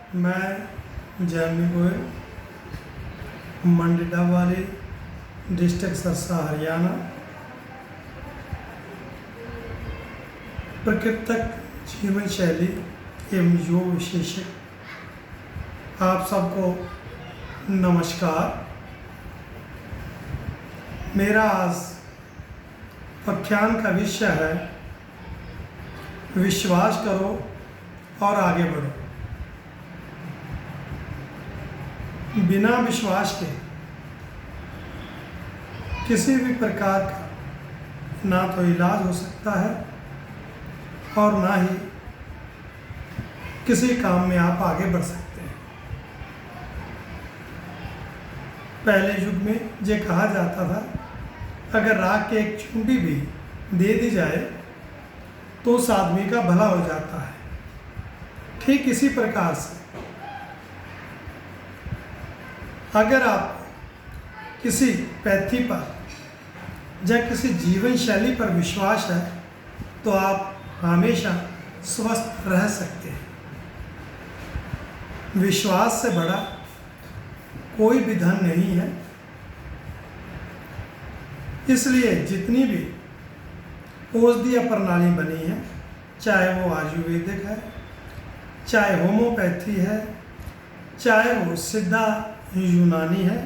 मैं जैमी गोयल, मंडी डबवाली, डिस्ट्रिक्ट सरसा, हरियाणा, प्राकृतिक जीवन शैली एवं योग विशेषज्ञ आप सबको नमस्कार। मेरा आज व्याख्यान का विषय है विश्वास करो और आगे बढ़ो। बिना विश्वास के किसी भी प्रकार का ना तो इलाज हो सकता है और ना ही किसी काम में आप आगे बढ़ सकते हैं। पहले युग में ये कहा जाता था, अगर राख की एक चूंटी भी दे दी जाए तो उस आदमी का भला हो जाता है। ठीक इसी प्रकार से अगर आप किसी पैथी पर या किसी जीवन शैली पर विश्वास है तो आप हमेशा स्वस्थ रह सकते हैं। विश्वास से बड़ा कोई भी धन नहीं है। इसलिए जितनी भी औषधीय प्रणाली बनी है, चाहे वो आयुर्वेदिक है, चाहे होम्योपैथी है, चाहे वो सिद्धा यूनानी है,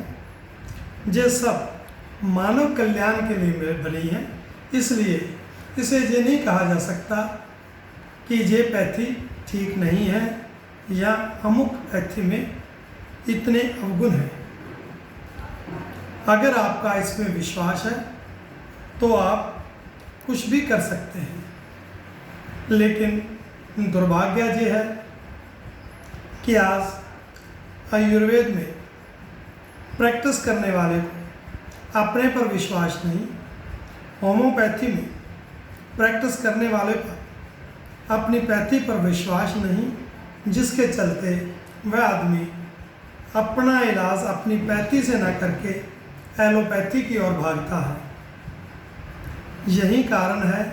ये सब मानव कल्याण के लिए बनी है। इसलिए इसे ये नहीं कहा जा सकता कि ये पैथी ठीक नहीं है या अमुक पैथी में इतने अवगुण हैं। अगर आपका इसमें विश्वास है तो आप कुछ भी कर सकते हैं। लेकिन दुर्भाग्य ये है कि आज आयुर्वेद में प्रैक्टिस करने वाले को अपने पर विश्वास नहीं, होम्योपैथी में प्रैक्टिस करने वाले पर अपनी पैथी पर विश्वास नहीं, जिसके चलते वह आदमी अपना इलाज अपनी पैथी से न करके एलोपैथी की ओर भागता है। यही कारण है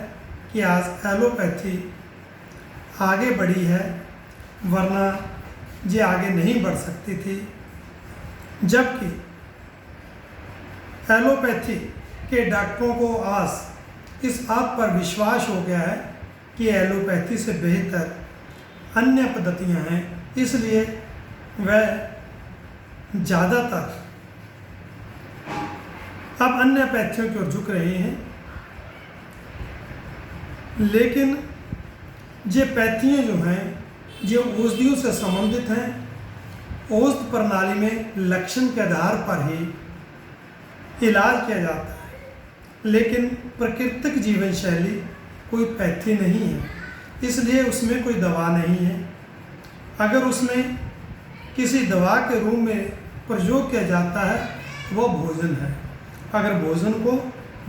कि आज एलोपैथी आगे बढ़ी है, वरना ये आगे नहीं बढ़ सकती थी। जबकि एलोपैथी के डॉक्टरों को आज इस बात पर विश्वास हो गया है कि एलोपैथी से बेहतर अन्य पद्धतियां हैं, इसलिए वह ज़्यादातर अब अन्य पैथियों की ओर झुक रहे हैं। लेकिन ये पैथियाँ जो हैं ये औषधियों से संबंधित हैं। औषध प्रणाली में लक्षण के आधार पर ही इलाज किया जाता है, लेकिन प्राकृतिक जीवन शैली कोई पैथी नहीं है, इसलिए उसमें कोई दवा नहीं है। अगर उसमें किसी दवा के रूप में प्रयोग किया जाता है वो भोजन है। अगर भोजन को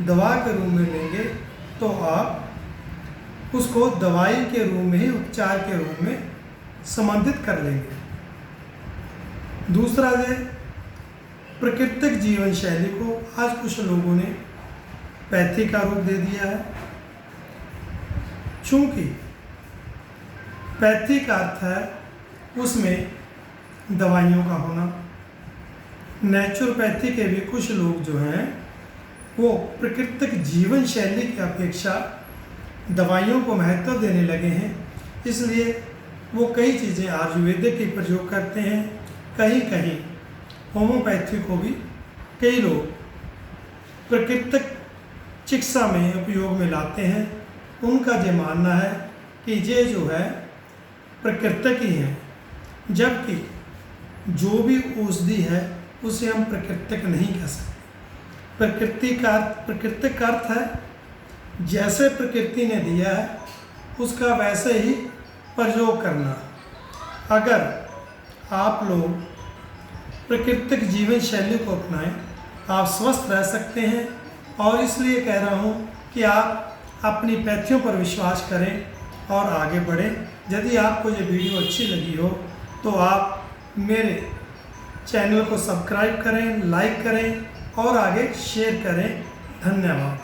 दवा के रूप में लेंगे तो आप उसको दवाई के रूप में ही उपचार के रूप में संबंधित कर लेंगे। दूसरा है प्राकृतिक जीवन शैली को आज कुछ लोगों ने पैथी का रूप दे दिया है। चूंकि पैथी का अर्थ है उसमें दवाइयों का होना। नेचुरोपैथी के भी कुछ लोग जो हैं वो प्राकृतिक जीवन शैली की अपेक्षा दवाइयों को महत्व देने लगे हैं। इसलिए वो कई चीज़ें आयुर्वेदिक की प्रयोग करते हैं, कहीं कहीं होम्योपैथी को भी कई लोग प्राकृतिक चिकित्सा में उपयोग में लाते हैं। उनका ये मानना है कि ये जो है प्राकृतिक ही है, जबकि जो भी औषधि है उसे हम प्राकृतिक नहीं कह सकते। प्राकृतिक का अर्थ है जैसे प्रकृति ने दिया है उसका वैसे ही प्रयोग करना। अगर आप लोग प्राकृतिक जीवन शैली को अपनाएं, आप स्वस्थ रह सकते हैं। और इसलिए कह रहा हूँ कि आप अपनी पैथियों पर विश्वास करें और आगे बढ़ें। यदि आपको ये वीडियो अच्छी लगी हो तो आप मेरे चैनल को सब्सक्राइब करें, लाइक करें और आगे शेयर करें। धन्यवाद।